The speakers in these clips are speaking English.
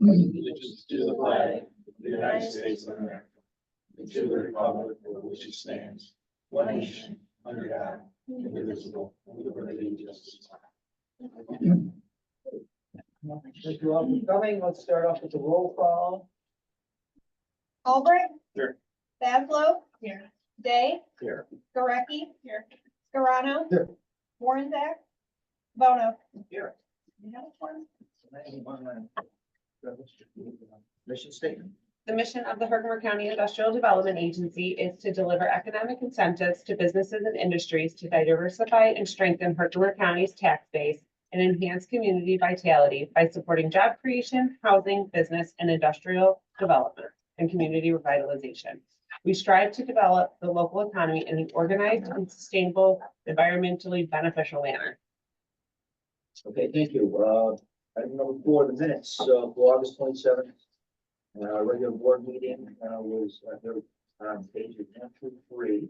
Allegiance to the flag of the United States of America, and to the republic for which it stands, one nation, under God, indivisible, with liberty and justice. Thank you all for coming. Let's start off with the roll call. Albrecht. Here. Zaslow. Here. Day. Here. Gurecki. Here. Scarano. Here. Warrenzak. Bono. Here. You have a form? Mission statement. The mission of the Herkimer County Industrial Development Agency is to deliver economic incentives to businesses and industries to diversify and strengthen Herkimer County's tax base and enhance community vitality by supporting job creation, housing, business, and industrial development and community revitalization. We strive to develop the local economy in an organized and sustainable, environmentally beneficial manner. Okay, thank you. Item number 4, the minutes, for August 27th. Regular board meeting, was, there, on pages 1 through 3.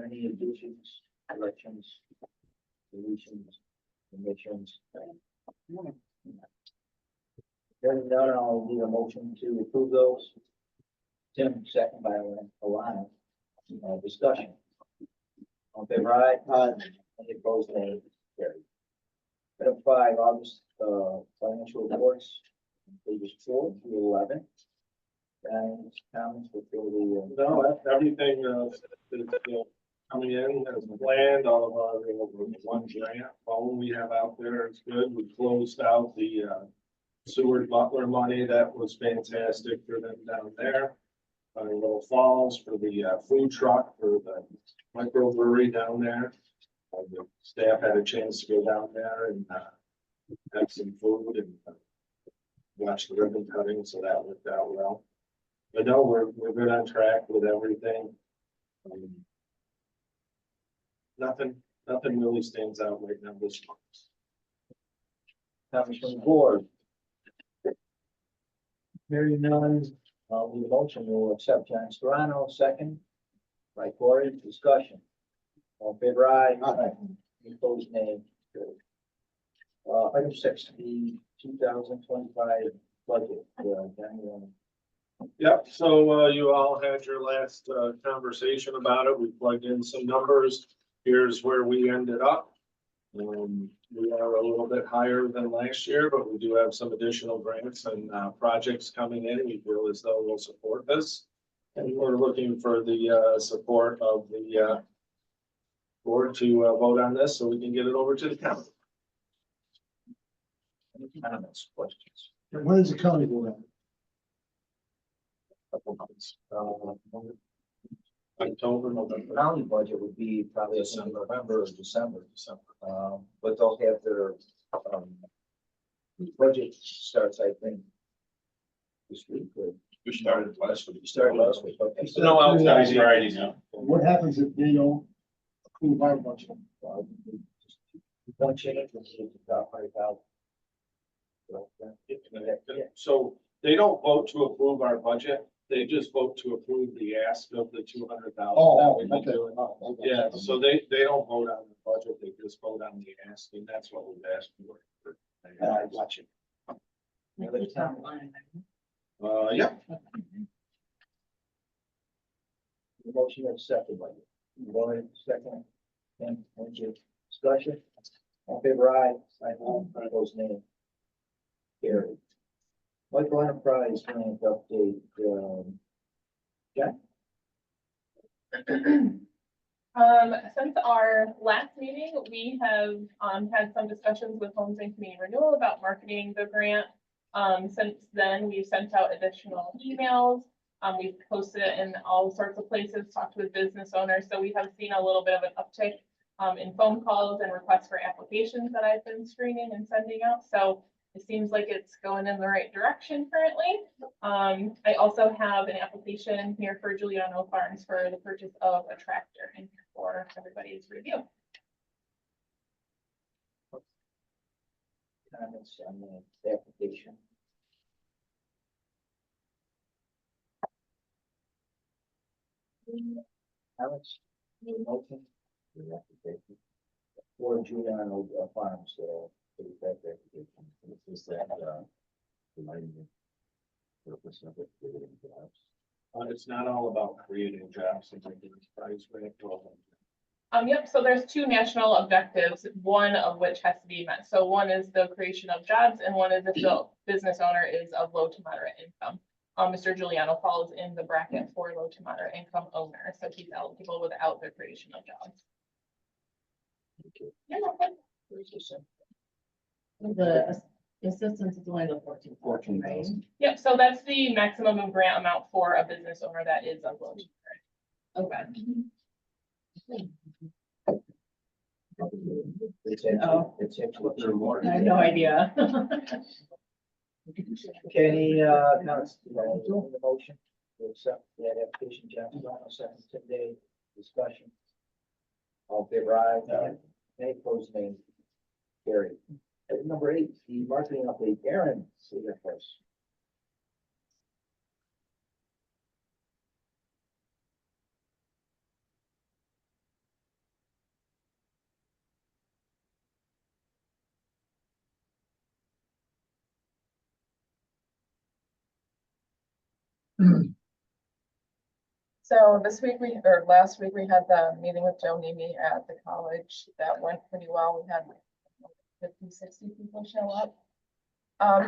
Any additions, corrections, deletions, omissions? Hearing none, I'll need a motion to approve those. Tim, second by Alana. Discussion. On favor, aye. Any opposed, nay. Carried. Item 5, August, financial reports, pages 4 through 11. And comments before the, No, everything, is, coming in as planned, all of our, one grant, all we have out there is good. We closed out the, Seward Butler money. That was fantastic for them down there. Little Falls for the, food truck for the microbrewery down there. The staff had a chance to go down there and, have some food and watch the ribbon cutting, so that worked out well. But no, we're good on track with everything. Nothing really stands out right now this month. comments from the board. Hearing none, the motion will accept John Scarano, second. By Corey, discussion. All in favor, aye. Any opposed, nay. Carried. Item 6, the 2025 budget. Daniel. Yep, so you all had your last conversation about it. We plugged in some numbers. Here's where we ended up. We are a little bit higher than last year, but we do have some additional grants and projects coming in. We feel as though we'll support this. And we're looking for the support of the board to vote on this so we can get it over to the county. Any comments, questions? When is the county going on? Couple months. October, November. County budget would be probably in November or December. But they'll have their, budget starts, I think, this week. We started last week. You started last week, okay. No, outside Friday now. What happens if they don't approve our budget? One change, it's about 5,000. So they don't vote to approve our budget. They just vote to approve the ask of the 200,000. Okay. Yeah, so they don't vote on the budget. They just vote on the ask, and that's what we've asked for. I got you. Yeah. The motion is accepted by you. Lloyd, second. And thank you. Discussion. All in favor, aye. Opposed, nay. Carried. Michael Enterprise grant update. Since our last meeting, we have had some discussions with Homes and Community Renewal about marketing the grant. Since then, we've sent out additional emails. We've posted it in all sorts of places, talked with business owners. So we have seen a little bit of an uptick in phone calls and requests for applications that I've been screening and sending out. So it seems like it's going in the right direction currently. I also have an application here for Giuliano Farms for the purchase of a tractor and for everybody's review. Comments on the application. Alex, motion. For Giuliano Farms, for the it's not all about creating jobs and making price grant program. Yep, so there's two national objectives, one of which has to be met. So one is the creation of jobs and one is if the business owner is of low to moderate income. Mr. Giuliano falls in the bracket for low to moderate income owner, so he's eligible without the creation of jobs. You're welcome. The assistance is only the 14,000, right? 14,000. Yep, so that's the maximum grant amount for a business owner that is of low to moderate. Okay. It's Oh. actually. I have no idea. Okay, any, comments, on the motion to accept that application, Jeff, second, Tim Day, discussion. All in favor, aye. Any opposed, nay. Carried. Item number 8, the marketing update. Aaron, see you first. So this week or last week, we had the meeting with Joe Nemi at the college. That went pretty well. We had 50, 60 people show up.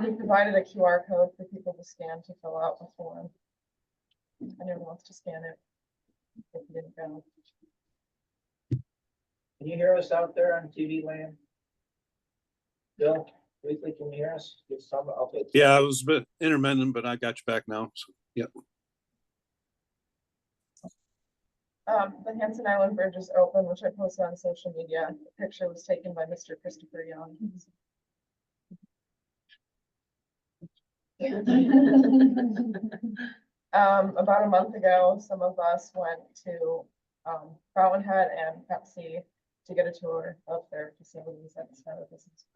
He provided a QR code for people to scan to fill out the form. If anyone wants to scan it. If you didn't go. Can you hear us out there on TV land? Bill, briefly, can you hear us? Get some, okay. Yeah, it was a bit intermittent, but I got you back now. So, yep. The Hanson Island Bridge is open, which I posted on social media. The picture was taken by Mr. Christopher Young. About a month ago, some of us went to Fountain Head and Pepsi to get a tour of their facilities at the start of business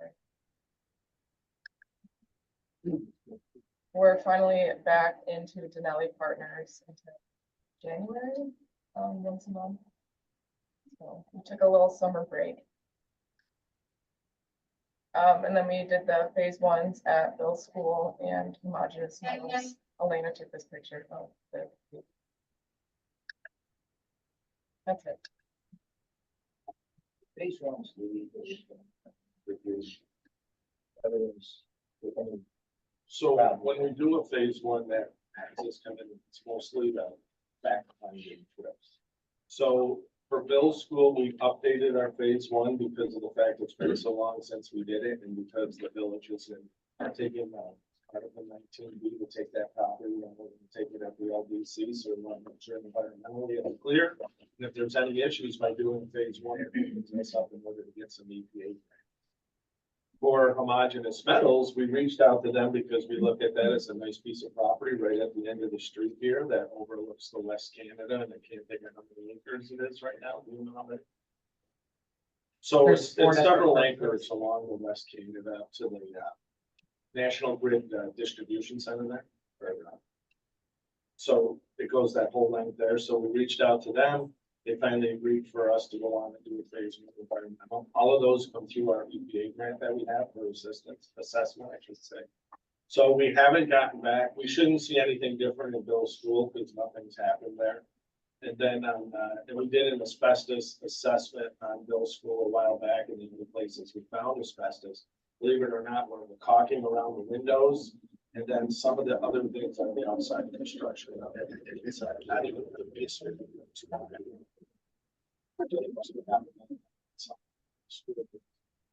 break. We're finally back into Denali Partners until January, once a month. So we took a little summer break. And then we did the phase 1s at Bill's school and homogeneous metals. Elena took this picture of the. That's it. Phase 1 is the reviews. Everything's. So when we do a phase 1, that has us come in, it's mostly the back finding trips. So for Bill's school, we updated our phase 1 because of the fact it's been so long since we did it and because the village is taking Article 19B to take that property and we're going to take it at the LDC. So we want to make sure environmentally it's clear. And if there's any issues by doing phase 1, it's up in order to get some EPA. For homogeneous metals, we reached out to them because we look at that as a nice piece of property right at the end of the street here that overlooks the West Canada, and I can't think of how many acres it is right now. Do you know how many? So it's several acres along the West Canada to the National Grid distribution center there. So it goes that whole length there. So we reached out to them. They finally agreed for us to go on and do a phase 1 environmental. All of those come through our EPA grant that we have for assessment, I should say. So we haven't gotten back. We shouldn't see anything different in Bill's school because nothing's happened there. And then and we did an asbestos assessment on Bill's school a while back, and in the places we found asbestos, believe it or not, were the caulking around the windows. And then some of the other things on the outside of the structure. Not even the basement.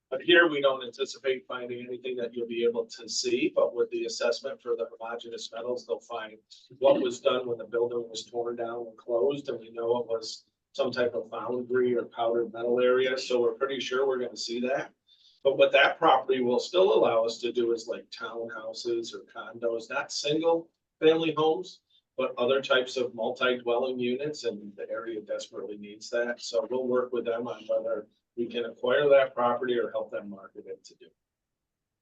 But here we don't anticipate finding anything that you'll be able to see, but with the assessment for the homogeneous metals, they'll find what was done when the building was torn down and closed, and we know it was some type of foundry or powdered metal area, so we're pretty sure we're gonna see that. But what that property will still allow us to do is like townhouses or condos, not single family homes, but other types of multi-dwelling units, and the area desperately needs that. So we'll work with them on whether we can acquire that property or help them market it to do.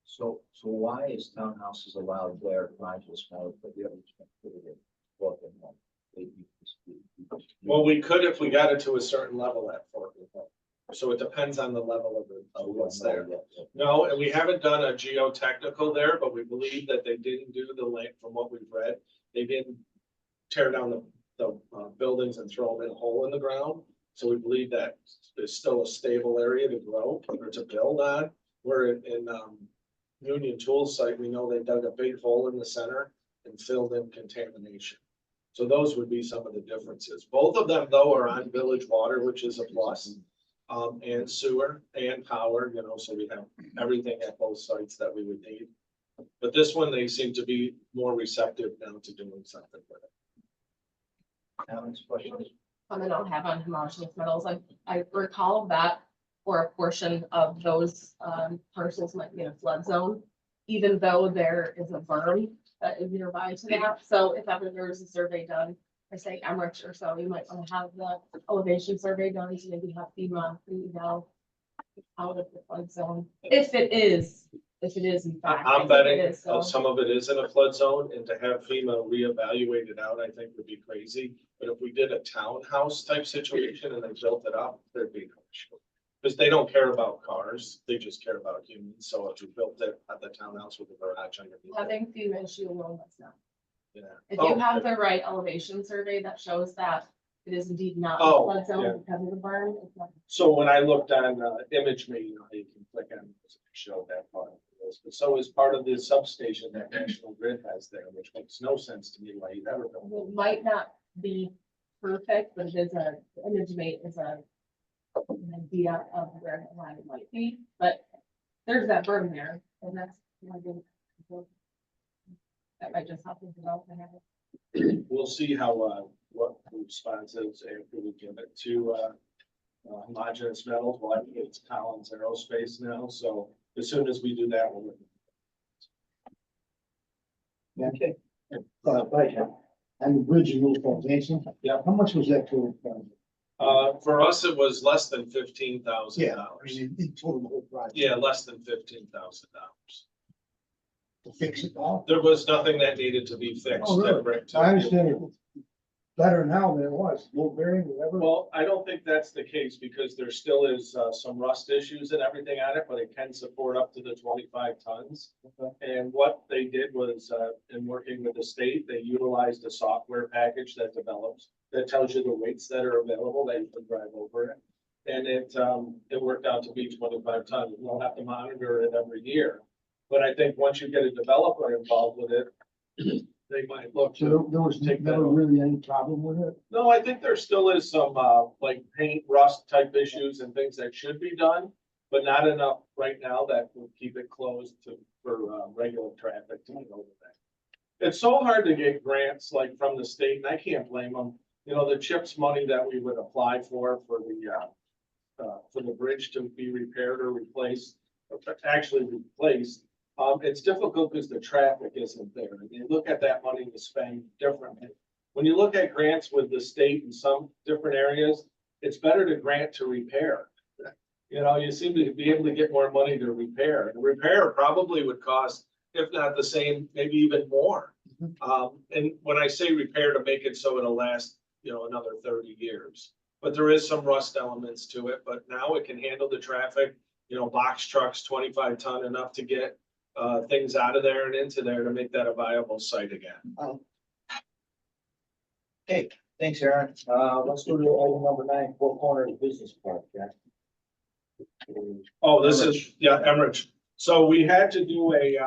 So why is townhouses allowed where modules now, but the others can't put it in? Well, we could if we got it to a certain level at Fort Lauderdale. So it depends on the level of what's there. No, and we haven't done a geotechnical there, but we believe that they didn't do the length from what we've read. They didn't tear down the buildings and throw them in a hole in the ground. So we believe that there's still a stable area to grow or to build on. Where in Union Tools site, we know they dug a big hole in the center and filled in contamination. So those would be some of the differences. Both of them though are on village water, which is a plus. And sewer and power, you know, so we have everything at both sites that we would need. But this one, they seem to be more receptive now to doing something with it. Comments, questions? And I'll have on homogeneous metals. I recall that for a portion of those parcels might be in a flood zone, even though there is a berm that is nearby to that. So if ever there is a survey done, I say Emmerich or so, you might want to have the elevation survey done to maybe have FEMA, you know, out of the flood zone. If it is in fact. I I'm think betting it is, so. some of it is in a flood zone, and to have FEMA reevaluate it out, I think would be crazy. But if we did a townhouse type situation and they built it up, there'd be no issue. Because they don't care about cars, they just care about humans. So if you built it at the townhouse with a garage underneath it, Having FEMA issue alone, that's not. yeah. If Oh, you have okay. the right elevation survey that shows that it is indeed not a Oh, flood yeah. zone because of the berm, it's not. So when I looked on ImageMe, you know, you can click on, it showed that part of this. But so is part of the substation that National Grid has there, which makes no sense to me why you'd ever build it. It might not be perfect, but it is ImageMate is an idea of where the line might be, but there's that berm there, and that's. That might just help with development. We'll see how, what the response is after we give it to, homogeneous metals. Well, I think it's Collins Aerospace now, so as soon as we do that, we'll. Okay. Right, Jim. And the bridge in Little Mason. Yeah. How much was that to? For us, it was less than $15,000. Yeah, I mean, in total, the whole project. Yeah, less than $15,000. To fix it all. There was nothing that needed to be fixed. Oh, really? to bring to- I understand it better now than it was, low bearing, whatever. Well, I don't think that's the case because there still is some rust issues and everything on it, but it can support up to the 25 tons. And what they did was, in working with the state, they utilized a software package that develops, that tells you the weights that are available, that you can drive over it. And it worked out to be 25 tons. We'll have to monitor it every year. But I think once you get a developer involved with it, they might look So to. there was Take that never over. really any problem with it. No, I think there still is some, like paint rust type issues and things that should be done, but not enough right now that will keep it closed for regular traffic to get over that. It's so hard to get grants like from the state, and I can't blame them. You know, the CHIPS money that we would apply for the bridge to be repaired or replaced, actually replaced. It's difficult because the traffic isn't there. And you look at that money to spend differently. When you look at grants with the state in some different areas, it's better to grant to repair. You know, you seem to be able to get more money to repair. And repair probably would cost, if not the same, maybe even more. And when I say repair, to make it so it'll last, you know, another 30 years. But there is some rust elements to it, but now it can handle the traffic, you know, box trucks, 25 ton, enough to get things out of there and into there to make that a viable site again. Okay, thanks, Aaron. Let's go to item number 9, Four Corners Business Park, Jack. Oh, this is, yeah, Emmerich. So we had to do a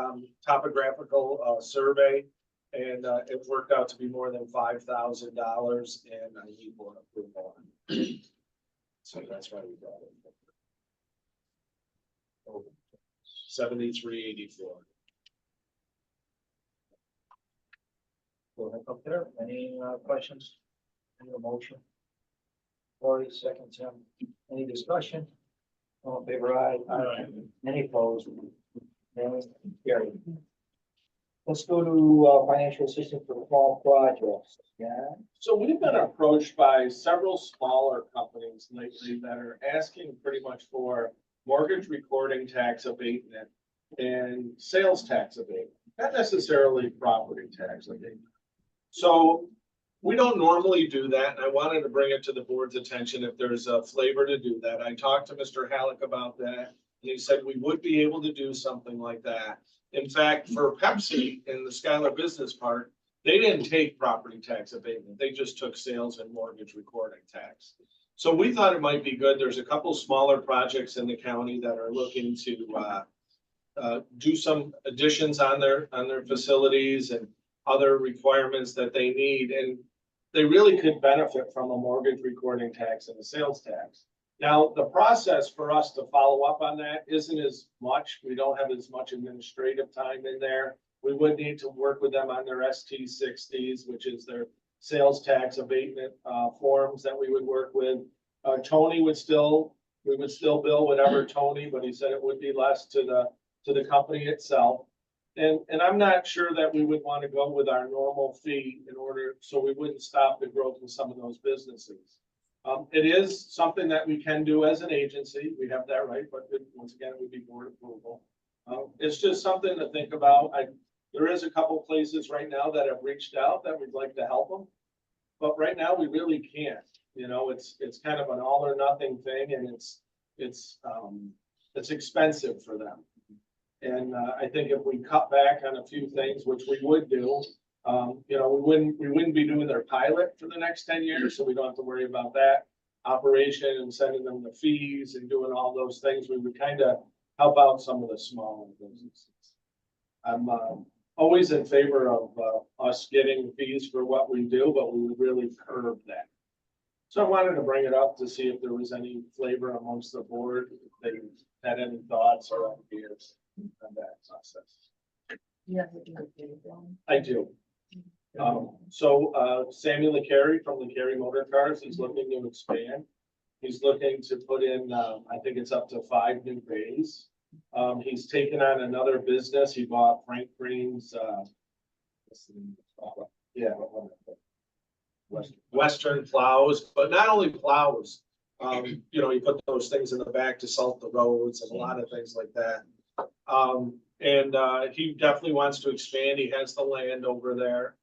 topographical survey, and it worked out to be more than $5,000, and I need more approval. So that's why we got it. 7384. Go ahead up there. Any questions? Any motion? 40 seconds, Tim. Any discussion? All in favor, aye. Aye. Any opposed? Any carried. Let's go to financial assistance for fall projects. Yeah. So we've been approached by several smaller companies lately that are asking pretty much for mortgage recording tax abatement and sales tax abatement, not necessarily property tax abatement. So we don't normally do that, and I wanted to bring it to the board's attention if there's a flavor to do that. I talked to Mr. Halleck about that, and he said we would be able to do something like that. In fact, for Pepsi in the Schuyler Business Park, They didn't take property tax abatement, they just took sales and mortgage recording tax. So we thought it might be good. There's a couple smaller projects in the county that are looking to do some additions on their facilities and other requirements that they need, and they really could benefit from a mortgage recording tax and a sales tax. Now, the process for us to follow up on that isn't as much. We don't have as much administrative time in there. We would need to work with them on their ST60s, which is their sales tax abatement forms that we would work with. Tony we would still bill whatever Tony, but he said it would be less to the company itself. And I'm not sure that we would want to go with our normal fee in order, so we wouldn't stop the growth in some of those businesses. It is something that we can do as an agency. We have that right, but once again, it would be board approval. It's just something to think about. There is a couple places right now that have reached out that we'd like to help them. But right now, we really can't. You know, it's kind of an all or nothing thing, and it's expensive for them. And I think if we cut back on a few things, which we would do, you know, we wouldn't be doing their pilot for the next 10 years, so we don't have to worry about that operation and sending them the fees and doing all those things. We would kind of help out some of the smaller businesses. I'm always in favor of us getting fees for what we do, but we would really curb that. So I wanted to bring it up to see if there was any flavor amongst the board, if they had any thoughts or ideas on that process. I do. Samuel LeCarry from LeCarry Motor Cars is looking to expand. He's looking to put in, I think it's up to 5 new bays. He's taken on another business. He bought Frank Green's, Western plows, but not only plows. You know, he put those things in the back to salt the roads and a lot of things like that. He definitely wants to expand. He has the land over there.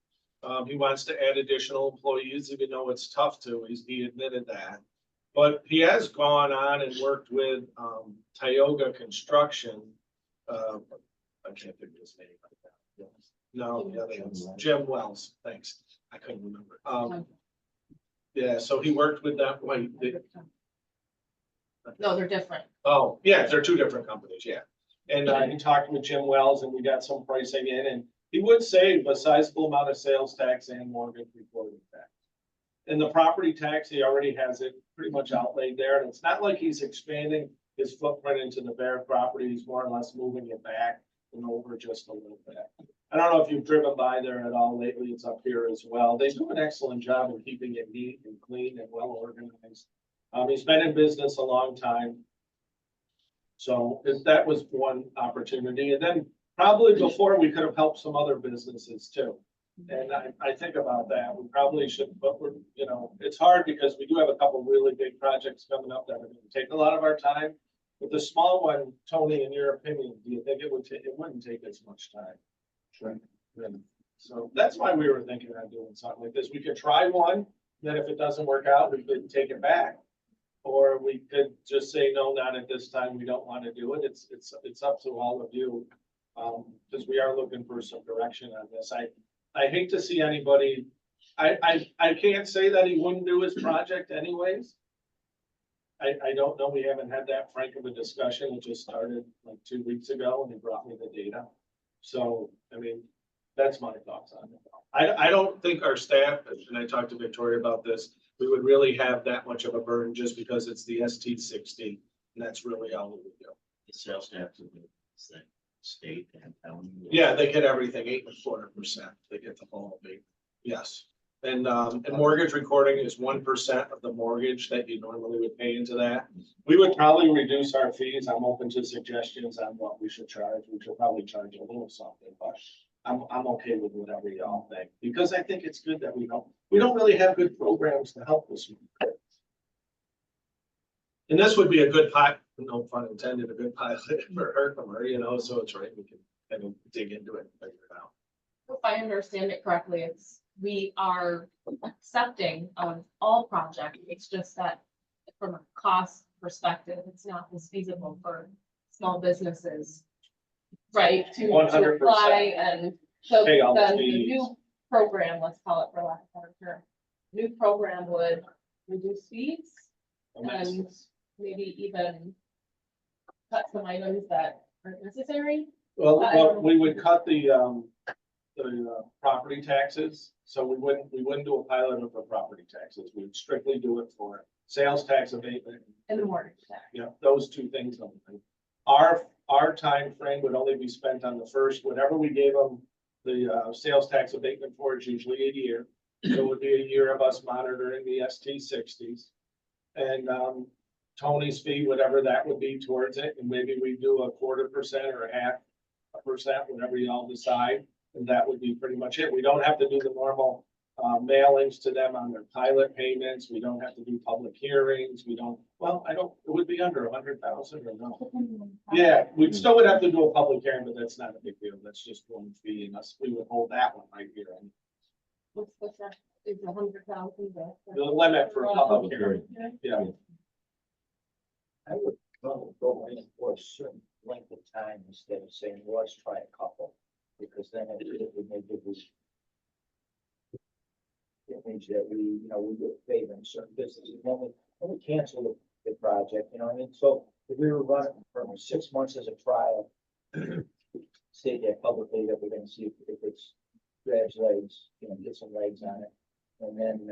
He wants to add additional employees, even though it's tough to. He admitted that. But he has gone on and worked with Tioga Construction. I can't think of his name right now. No, the other one's Jim Wells. Thanks. I couldn't remember. Yeah, so he worked with that. No, they're different. Oh, yeah, they're 2 different companies. Yeah. And he talked with Jim Wells and we got some pricing in, and he would save a sizable amount of sales tax and mortgage recording tax. And the property tax, he already has it pretty much outlaid there. And it's not like he's expanding his footprint into the Bear property. He's more or less moving it back and over just a little bit. I don't know if you've driven by there at all lately. It's up here as well. They do an excellent job of keeping it neat and clean and well organized. He's been in business a long time. So that was one opportunity. And then probably before we could have helped some other businesses too. And I think about that. We probably should, but we're, you know, it's hard because we do have a couple really big projects coming up that are going to take a lot of our time. But the small one, Tony, in your opinion, do you think it would take, it wouldn't take as much time? Sure. So that's why we were thinking of doing something like this. We could try one, then if it doesn't work out, we could take it back. Or we could just say, no, not at this time. We don't want to do it. It's up to all of you. Because we are looking for some direction on this. I hate to see anybody, I can't say that he wouldn't do his project anyways. I don't know. We haven't had that frank of a discussion. It just started like 2 weeks ago and he brought me the data. So, I mean, that's my thoughts on it. I don't think our staff, and I talked to Victoria about this, we would really have that much of a burden just because it's the ST60 and that's really all we would do. The sales tax of the state and county. Yeah, they get everything 8.25%. They get the whole thing. Yes. And mortgage recording is 1% of the mortgage that you normally would pay into that. We would probably reduce our fees. I'm open to suggestions on what we should charge. We should probably charge a little something, but I'm okay with whatever y'all think, because I think it's good that we don't really have good programs to help us. And this would be a good pilot, no pun intended, a good pilot for Herkimer, you know, so it's right. We can kind of dig into it and figure it out. If I understand it correctly, we are accepting of all projects. It's just that from a cost perspective, it's not as feasible for small businesses. Right, to 100%. apply, and so Pay all the the fees. new program, let's call it for lack of a better term. New program would reduce fees and maybe even cut some items that aren't necessary. Well, we would cut the property taxes, so we wouldn't do a pilot of the property taxes. We would strictly do it for sales tax abatement. And the mortgage tax. Yeah, those two things only. Our time frame would only be spent on the first, whatever we gave them the sales tax abatement for is usually a year. So it would be a year of us monitoring the ST60s. And Tony's fee, whatever that would be towards it, and maybe we do a 1/4% or 0.5%, whatever y'all decide. And that would be pretty much it. We don't have to do the normal mailings to them on their pilot payments. We don't have to do public hearings. We don't, well, it would be under 100,000 or no. Yeah, we still would have to do a public hearing, but that's not a big deal. That's just one fee and us, we would hold that one right here. What's that? Is 100,000? The limit for a public hearing, yeah. I would go in for a certain length of time instead of saying, well, let's try a couple, because then it would make it means that we get favoring certain businesses when we cancel the project, you know what I mean? So if we were running for 6 months as a trial, state that publicly that we're gonna see if it's grabs legs, get some legs on it. And then,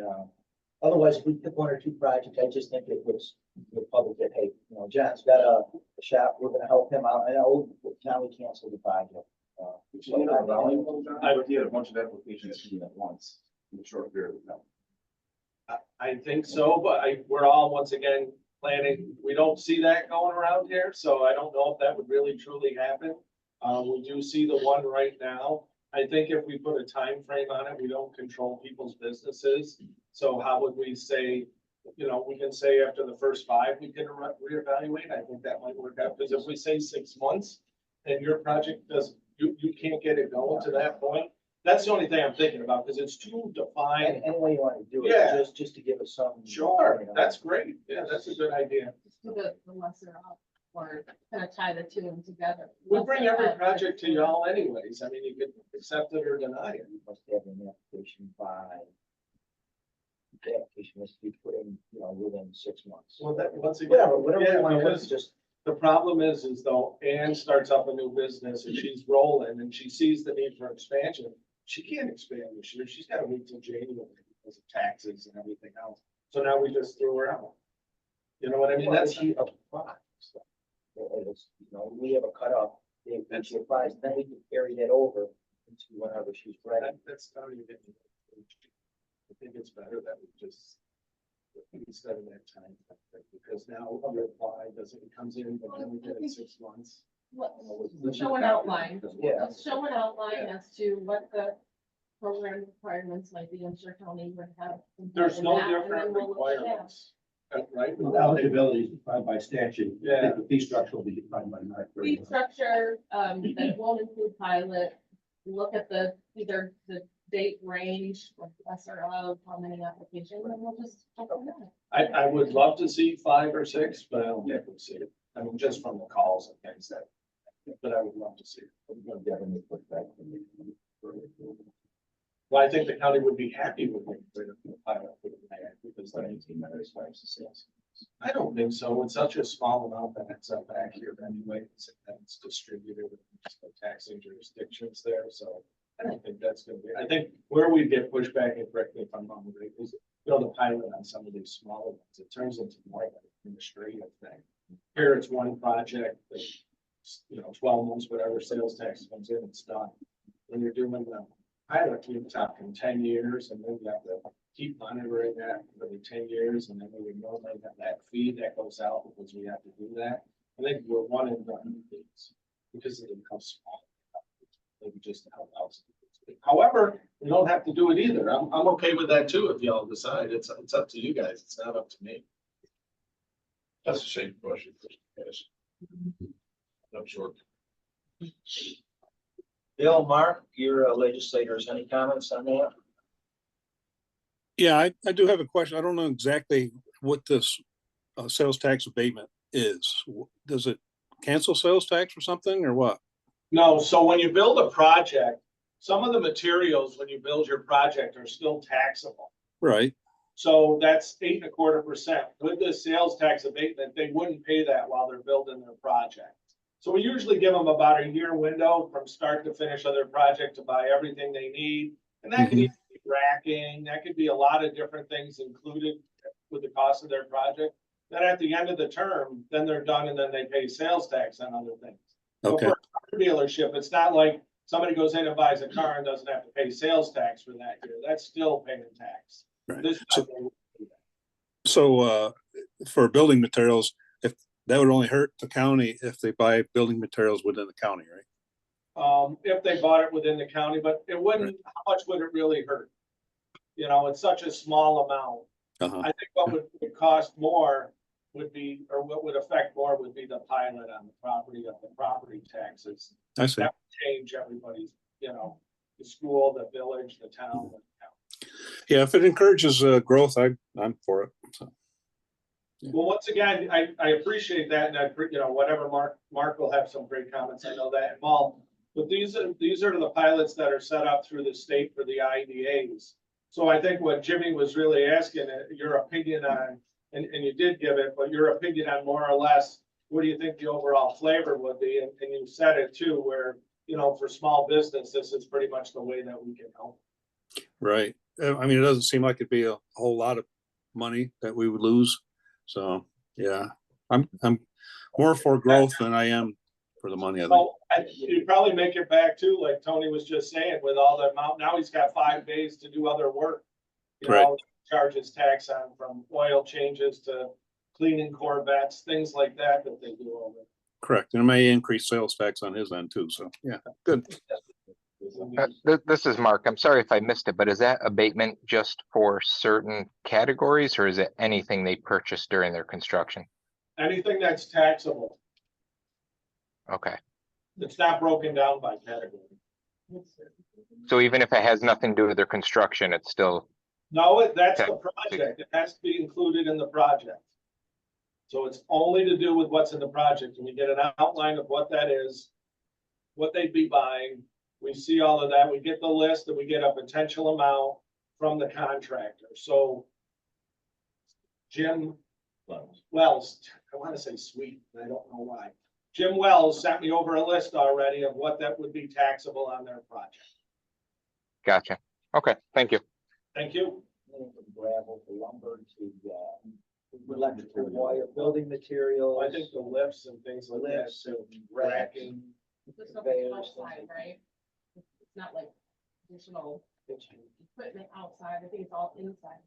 otherwise, if we pick 1 or 2 projects, I just think it was the public that, hey, John's got a shop, we're gonna help him out. I know now we cancel the project. I would get a bunch of applications at once in a short period of time. I think so, but we're all once again planning. We don't see that going around here, so I don't know if that would really truly happen. We do see the one right now. I think if we put a time frame on it, we don't control people's businesses. So how would we say, we can say after the first 5, we can reevaluate. I think that might work out, because if we say 6 months and your project does, you can't get it going to that point. That's the only thing I'm thinking about, because it's too defined. Any way you want to do it, Yeah. just to give us some. Sure, that's great. Yeah, that's a good idea. Just do the lesser of, or kind of tie the two in together. We bring Lesser every of, project to y'all anyways. I mean, you could accept it or deny it. You must have an application by. The application must be put in, within 6 months. Well, that, once again. Whatever Yeah, you want to because just. the problem is though Ann starts up a new business and she's rolling and she sees the need for expansion. She can't expand this year. She's got to wait till January because of taxes and everything else. So now we just threw her out. You know what I mean? That's, she applies. We have a cutoff. If she applies, then we can carry that over into whenever she's ready. that's not even getting. I think it's better that we just, instead of that time, because now a reply doesn't, it comes in, but then we get it 6 months. Let's show an outline. Yeah. Let's show an outline as to what the program requirements might be. I'm sure Tony would have. input There's in no that, and different then we'll look at that. requirements, right? Eligibility is defined by statute. Yeah. The fee structure will be defined by Fee structure, that won't include pilot, look at either the date range, or lesser of how many applications, and we'll just. go from there. I would love to see 5 or 6, but I don't think we'll see it. I mean, just from the calls and things that, but I would love to see it. Well, I think the county would be happy with the pilot for the plan, because I don't think so. It's such a small amount that it's up back here anyway, it's distributed in the taxing jurisdictions there, so I don't think that's gonna be, I think where we get pushback, and correct me if I'm wrong, is, the pilot on some of these smaller ones, it turns into more of an administrative thing. Here, it's one project, that, 12 months, whatever sales tax comes in, it's done. When you're doing the pilot, you're talking 10 years, and then you have to keep monitoring that for the 10 years, and then we would normally have that fee that goes out because we have to do that. I think we're one and done things because it becomes small. Maybe just to help out. However, we don't have to do it either. I'm okay with that too if y'all decide. It's up to you guys. It's not up to me. That's the same question. Yes. I'm sure. Bill, Mark, you're legislators. Any comments on that? Yeah, I do have a question. I don't know exactly what this sales tax abatement is. Does it cancel sales tax or something or what? No, so when you build a project, some of the materials when you build your project are still taxable. Right, So that's 8.25%. With the sales tax abatement, they wouldn't pay that while they're building their project. So we usually give them about a year window from start to finish of their project to buy everything they need. And that could be racking, that could be a lot of different things included with the cost of their project. Then at the end of the term, then they're done and then they pay sales tax on other things. So okay, for a car dealership, it's not like somebody goes in and buys a car and doesn't have to pay sales tax for that year. That's still paying tax. right. This So, time they wouldn't do that. so, for building materials, if, that would only hurt the county if they buy building materials within the county, right? If they bought it within the county, but it wouldn't, how much would it really hurt? You know, it's such a small amount. Uh-huh, I think what would cost more would be, or what would affect more would be the pilot on the property of the property taxes. I see. That would change everybody's, you know, the school, the village, the town. Yeah, if it encourages, growth, I'm for it, so. Well, once again, I appreciate that, and you know, whatever, Mark will have some great comments, I know that, and Paul. But these are the pilots that are set up through the state for the IDAs. So I think what Jimmy was really asking, your opinion on, and you did give it, but your opinion on more or less, what do you think the overall flavor would be? And you said it too, where, you know, for small business, this is pretty much the way that we can help. Right. I mean, it doesn't seem like it'd be a whole lot of money that we would lose. So, yeah, I'm more for growth than I am for the money, I think. Well, you'd probably make it back too, like Tony was just saying, with all the amount, now he's got 5 days to do other work. You Right. know, charges tax on from oil changes to cleaning Corvettes, things like that that they do over. Correct. And it may increase sales tax on his end too. So, yeah, good. This is Mark. I'm sorry if I missed it, but is that abatement just for certain categories or is it anything they purchased during their construction? Anything that's taxable, Okay, it's not broken down by category. so even if it has nothing to do with their construction, it's still, No, that's Okay. the project. It has to be included in the project. So it's only to do with what's in the project. And we get an outline of what that is, what they'd be buying. We see all of that. We get the list and we get a potential amount from the contractor. So Jim Wells, I want to say Sweet, and I don't know why. Jim Wells sent me over a list already of what that would be taxable on their project. gotcha. Okay, thank you. Thank you. Gravel, the lumber to, electrical wire, building materials. I think the lifts and things like that, Lifts so and racking. This stuff Conveyors, is outside, right? It's not like additional equipment outside. I think it's all inside.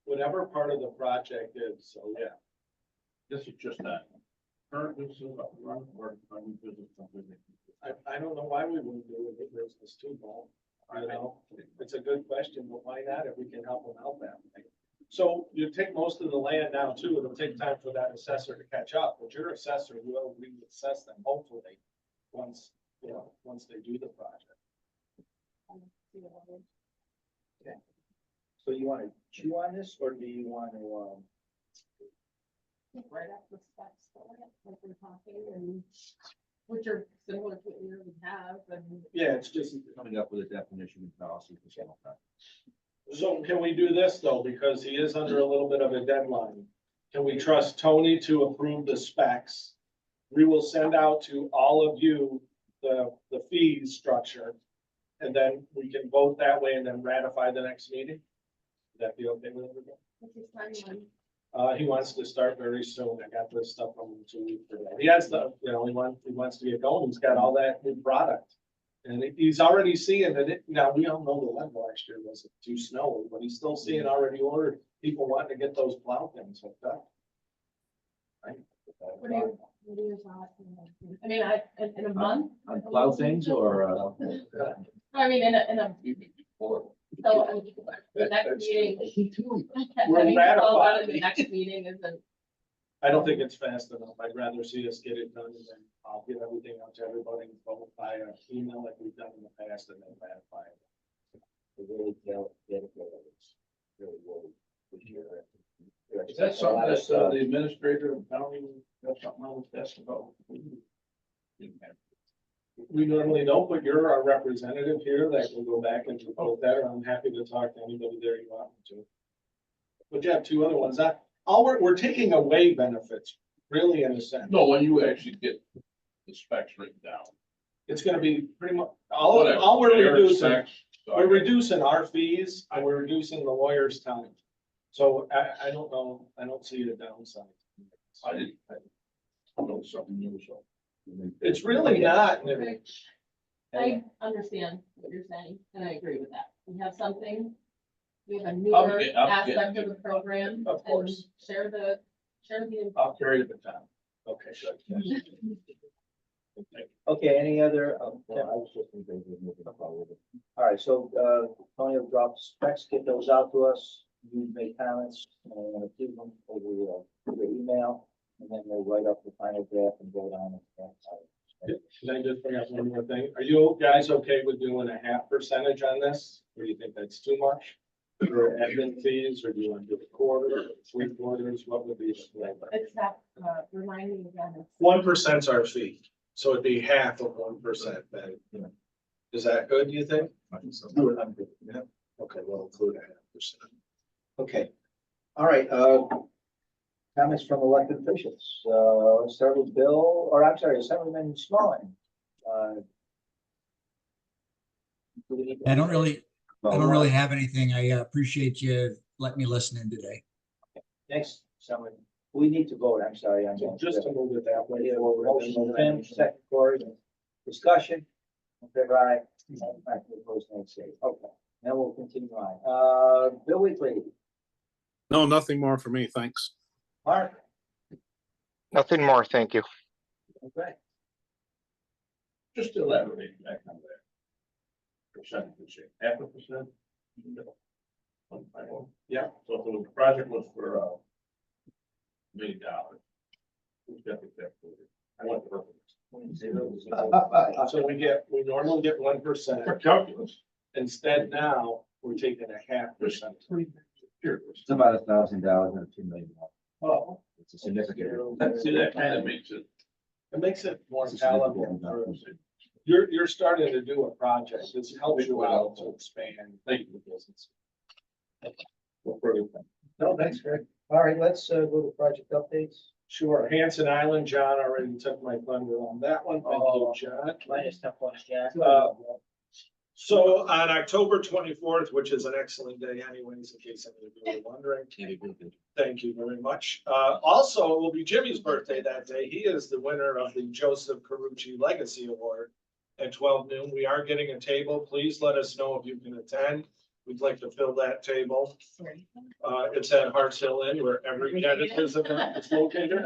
Whatever part of the project is, so yeah. This is just that. Current business run or new business something. I don't know why we wouldn't do a good business too, Paul. You know, it's a good question, but why not if we can help them out that way? So you take most of the land now too, it'll take time for that assessor to catch up, but your assessor will reassess them hopefully once, you know, once they do the project. So you want to chew on this, or do you want to, Right up the specs, like we're talking, and which are similar to what we already have, and Yeah, it's just, Coming up with a definition and policy for small town. so can we do this though, because he is under a little bit of a deadline? Can we trust Tony to approve the specs? We will send out to all of you the fees structure. And then we can vote that way and then ratify the next meeting? Would that be okay with everybody? what's his timeline? He wants to start very soon. I got this stuff from him 2 weeks ago. He has the, you know, he wants to get going. He's got all that new product. And he's already seeing that now we don't know the weather last year was too snowy, but he's still seeing already ordered people wanting to get those plow things hooked up. Right? What are your thoughts? I mean, in a month? On plow things or, I mean, in a. So, the next meeting. We're I mean, all about ratified. the next meeting isn't. I don't think it's fast enough. I'd rather see us get it done and then I'll get everything out to everybody and vote by email like we've done in the past and then ratify it. really get it really worried this year? is that something that's, the administrator of county, that's something I was asked about? we normally don't, but you're our representative here that can go back and report that, or I'm happy to talk to anybody there you want me to. But you have two other ones, we're taking away benefits, really, in a sense. No, when you actually get the specs written down. It's gonna be pretty much, all Whatever. we're Their reducing, specs, so I we're can- reducing our fees and we're reducing the lawyer's time. So I don't know, I don't see the downside. I didn't. I know something new, so. It's really not. Okay. I understand what you're saying, and I agree with that. We have something, we have a newer getting aspect of you. the program. Of course. And share the. I'll carry it to town. Okay, good. Okay, any other, all right, so, Tony will drop specs, get those out to us, you make comments, keep them over, your email, and then we'll write up the final draft and vote on it. Can I just bring up one more thing? Are you guys okay with doing a 0.5% on this? Or do you think that's too much? For admin fees, or do you want to do a quarter, or 3/4? What would be? It's that, remind me again. it's- 1%'s our fee, so it'd be half of 1% then. Is that good, do you think? Yeah. Okay, we'll include a 0.5%. Okay, all right, comments from elected officials, let's start with Bill, or I'm sorry, Assemblyman Smalley. I don't really have anything. I appreciate you letting me listen in today. Next, someone, we need to vote, I'm sorry, I'm going Just to move it that way. Motion, Tim, second, Corey, discussion. Okay, right. Okay, now we'll continue on. Bill Weekly, No, nothing more for me, thanks. Mark, Nothing more, thank you. okay, Just to elaborate back on that. Percentage, 0.5%. Yeah. So if the project was for $1 million. Who's got the check for it? I want the So we normally get 1%. For calculus. Instead now, we're taking a 0.5%. It's about $1,000 and $2 million. Oh. It's a significant. See, that kind of makes it. It makes it more palatable. You're starting to do a project. This helps you out to expand. Thank you. the business. No, thanks, Greg. All right, let's go to project updates. Sure, Hanson Island, John already took my thunder on that one. Thank you, John. Minus 10 points, Jack. So on October 24th, which is an excellent day anyways, in case any of you were wondering. Thank you very much. Also, it will be Jimmy's birthday that day. He is the winner of the Joseph Carucci Legacy Award at 12 noon. We are getting a table. Please let us know if you can attend. We'd like to fill that table. It's at Harts Hill Inn, where every catechism is located.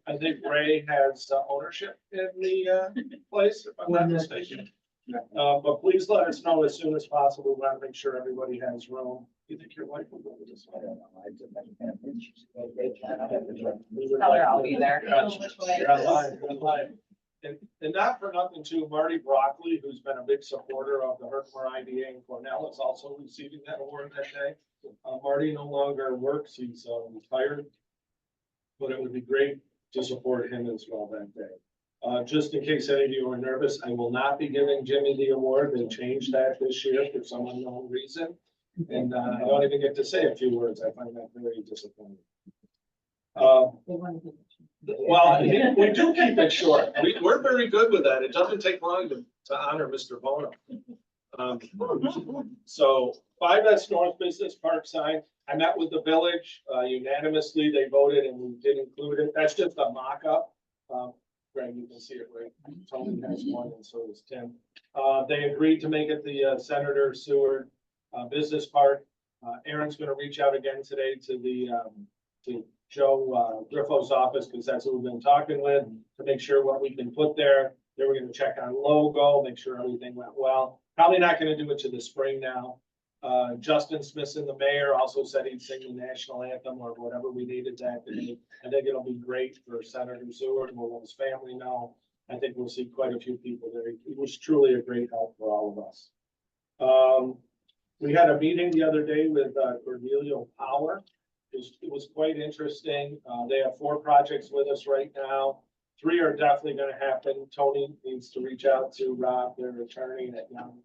I think Ray has ownership in the place, if I'm not mistaken. But please let us know as soon as possible. We want to make sure everybody has room. You think your wife will go with us? I don't know. I just- Tell her I'll be there. You're online, you're online. And not for nothing too, Marty Broccoli, who's been a big supporter of the Herkimer IDA in Cornell, is also receiving that award that day. Marty no longer works, he's retired. But it would be great to support him as well that day. Just in case any of you are nervous, I will not be giving Jimmy the award. They changed that this year for some unknown reason. And I don't even get to say a few words. I find that very disappointing. Well, we do keep it short. We're very good with that. It doesn't take long to honor Mr. Bono. So 5S North Business Park sign, I met with the village unanimously. They voted and we did include it. That's just a mock-up. Greg, you can see it, right? Tony has one and so does Tim. They agreed to make it the Senator Seward Business Park. Aaron's gonna reach out again today to the to Joe Griffo's office, because that's who we've been talking with, to make sure what we can put there. They were gonna check on logo, make sure everything went well. Probably not gonna do it to the spring now. Justin Smithson, the mayor, also said he'd sing the national anthem or whatever we needed that day. I think it'll be great for Senator Seward, and we'll let his family know. I think we'll see quite a few people there. It was truly a great help for all of us. We had a meeting the other day with Cornelio Power. It was quite interesting. They have 4 projects with us right now. 3 are definitely gonna happen. Tony needs to reach out to Rob, their attorney at Young,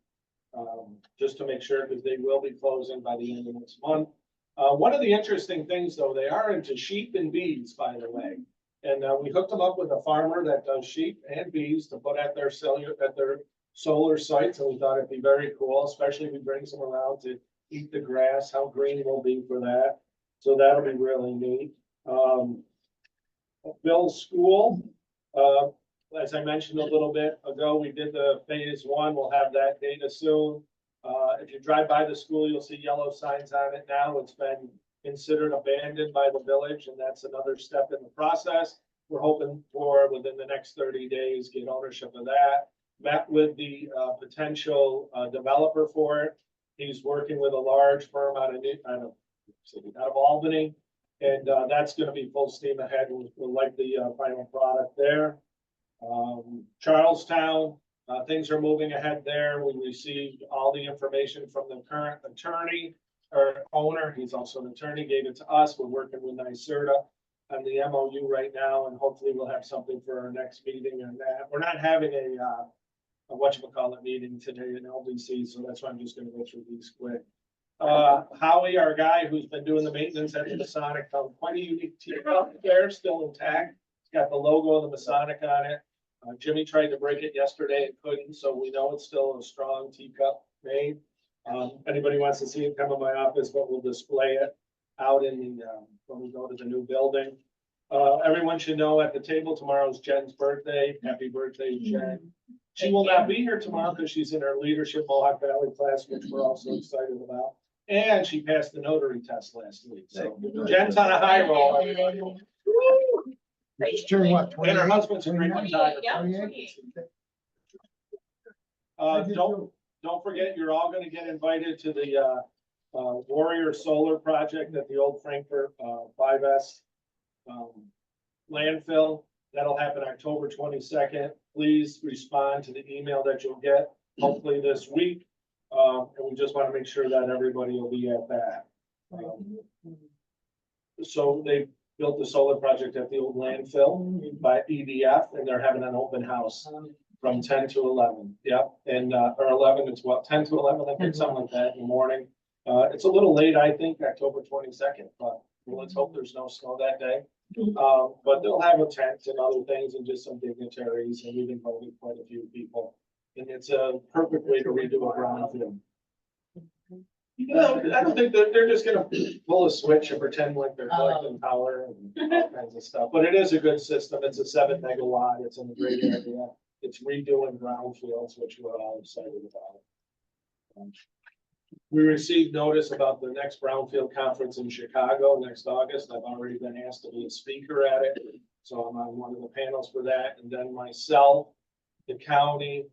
just to make sure, because they will be closing by the end of this month. One of the interesting things, though, they are into sheep and bees, by the way. And we hooked them up with a farmer that does sheep and bees to put at their solar sites, and we thought it'd be very cool, especially if we bring some around to eat the grass, how green we'll be for that. So that'll be really neat. Bill's school, as I mentioned a little bit ago, we did the phase 1. We'll have that data soon. If you drive by the school, you'll see yellow signs on it now. It's been considered abandoned by the village, and that's another step in the process. We're hoping for within the next 30 days, get ownership of that. Met with the potential developer for it. He's working with a large firm out of Albany. And that's gonna be full steam ahead. We'll like the final product there. Charlestown, things are moving ahead there. We received all the information from the current attorney or owner. He's also an attorney, gave it to us. We're working with NYSERDA on the MOU right now, and hopefully we'll have something for our next meeting on that. We're not having a whatchamacallit meeting today in LBC, so that's why I'm just gonna go through these quick. Howie, our guy who's been doing the maintenance at the Masonic, found quite a unique teacup there, still intact. It's got the logo of the Masonic on it. Jimmy tried to break it yesterday and couldn't, so we know it's still a strong teacup made. Anybody wants to see it, come to my office, but we'll display it out in the, when we go to the new building. Everyone should know at the table, tomorrow's Jen's birthday. Happy birthday, Jen. She will not be here tomorrow because she's in her leadership Mohawk Valley class, which we're also excited about. And she passed the notary test last week, so Jen's on a high roll, everybody. It's turn what, And her 28? husband's a great 28, yeah, 28? 28. Don't forget, you're all gonna get invited to the Warrior Solar Project at the old Frankfurt 5S landfill. That'll happen October 22nd. Please respond to the email that you'll get, hopefully this week. And we just want to make sure that everybody will be at that. So they built the solar project at the old landfill by EDF, and they're having an open house from 10 to 11. Yep, and or 11, it's what, 10 to 11, I think, something like that in the morning. It's a little late, I think, October 22nd, but let's hope there's no snow that day. But they'll have a tent and other things and just some dignitaries, and we've invited quite a few people. And it's a perfect way to redo a brownfield. No, I don't think that they're just gonna pull a switch and pretend like they're collecting power and all kinds of stuff, but it is a good system. It's a 7 megawatt. It's in a great area. It's redoing brownfields, which we're all excited about. We received notice about the next brownfield conference in Chicago next August. I've already been asked to be a speaker at it, so I'm on one of the panels for that. And then myself, the county,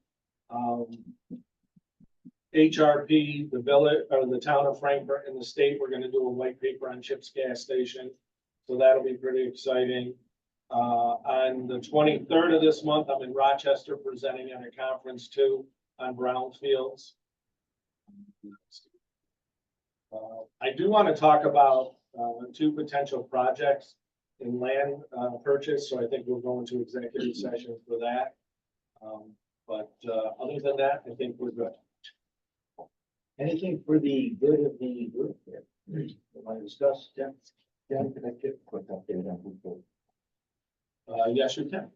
HRP, the village, or the town of Frankfurt, and the state, we're gonna do a white paper on Chips gas station. So that'll be pretty exciting. On the 23rd of this month, I'm in Rochester presenting at a conference too on brownfields. I do want to talk about 2 potential projects in land purchase, so I think we'll go into executive session for that. But other than that, I think we're good. Anything for the good of the group here? You want to discuss, Jen? Jen, can I get a quick update on people? Yes, you can.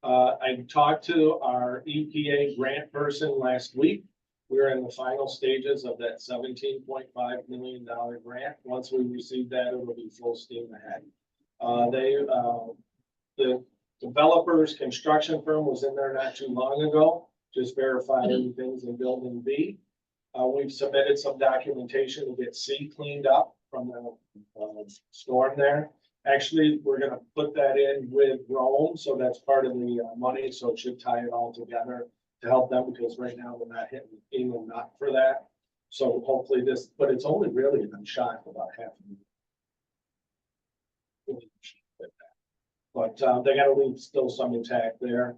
I talked to our EPA grant person last week. We're in the final stages of that $17.5 million grant. Once we receive that, it will be full steam ahead. The developer's construction firm was in there not too long ago, just verifying things in building B. We've submitted some documentation to get C cleaned up from the storm there. Actually, we're gonna put that in with Rome, so that's part of the money, so it should tie it all together to help them, because right now we're not hitting England not for that. So hopefully this, but it's only really been shot about half a million. But they gotta leave still some intact there.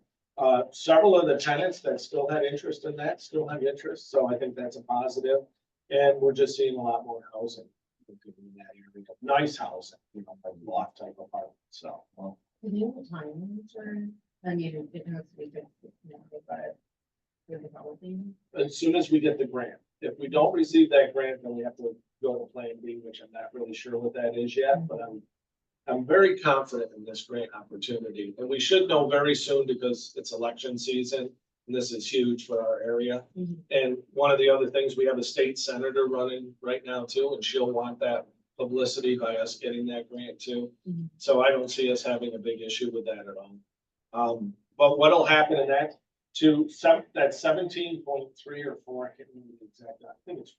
Several of the tenants that still had interest in that still have interest, so I think that's a positive. And we're just seeing a lot more housing in that area. Nice housing, like loft type apartment, so. Well, I mean, it has to be good, but. As soon as we get the grant. If we don't receive that grant, then we have to go to plan B, which I'm not really sure what that is yet, but I'm very confident in this grant opportunity, and we should know very soon because it's election season. And this is huge for our area. And one of the other things, we have a state senator running right now too, and she'll want that publicity by us getting that grant too. So I don't see us having a big issue with that at all. But what'll happen in that that 17.3 or 4, I can't remember the exact, I think it's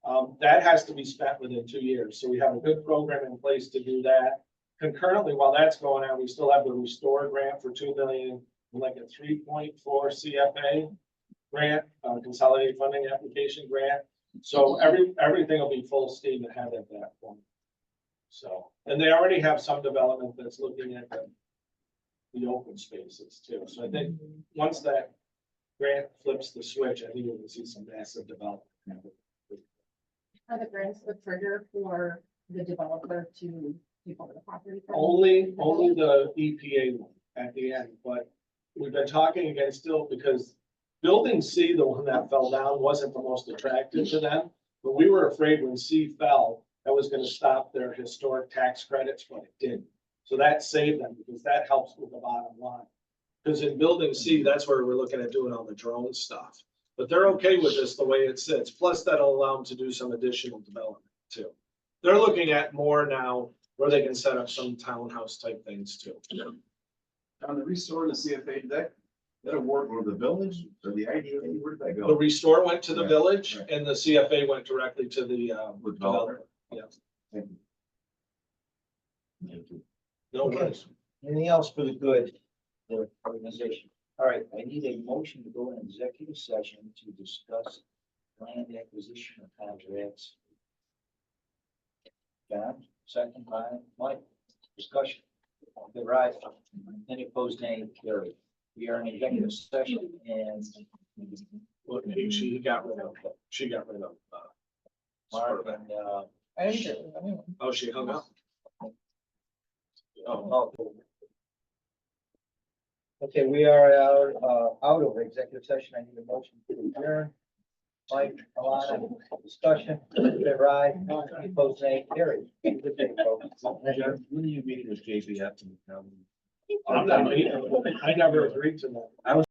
4. That has to be spent within 2 years. So we have a good program in place to do that. Concurrently, while that's going on, we still have the Restore grant for 2 million, and like a 3.4 CFA grant, consolidated funding application grant. So everything will be full steam ahead at that point. So, and they already have some development that's looking at the open spaces too. So I think once that grant flips the switch, I think we'll see some massive development. Are the grants the trigger for the developer to take over the property? Only the EPA one at the end, but we've been talking again still because building C, the one that fell down, wasn't the most attractive to them. But we were afraid when C fell, that was gonna stop their historic tax credits, but it didn't. So that saved them because that helps with the bottom line. Because in building C, that's where we're looking at doing all the drone stuff. But they're okay with this the way it sits. Plus that'll allow them to do some additional development too. They're looking at more now where they can set up some townhouse type things too. On the Restore and the CFA, that award or the village or the IDA, where did that The go? Restore went to the Right, village right. and the CFA went directly to the With developer. developer? Yeah. Thank you. Thank you. No Okay. worries. Anything else for the good of the organization? All right, I need a motion to go in executive session to discuss land acquisition of contracts. John, second by Mike, discussion. The right, any opposed, nay, carried. We are in executive session and Look, she got rid of, Mark and, I didn't do it. oh, she hung up. Oh, oh. Okay, we are out of executive session. I need a motion to adjourn. Mike, Alana, discussion, favor aye, any opposed, nay, carried. Good day, folks. When are you meeting with JPF? I'm not, I never agreed to that.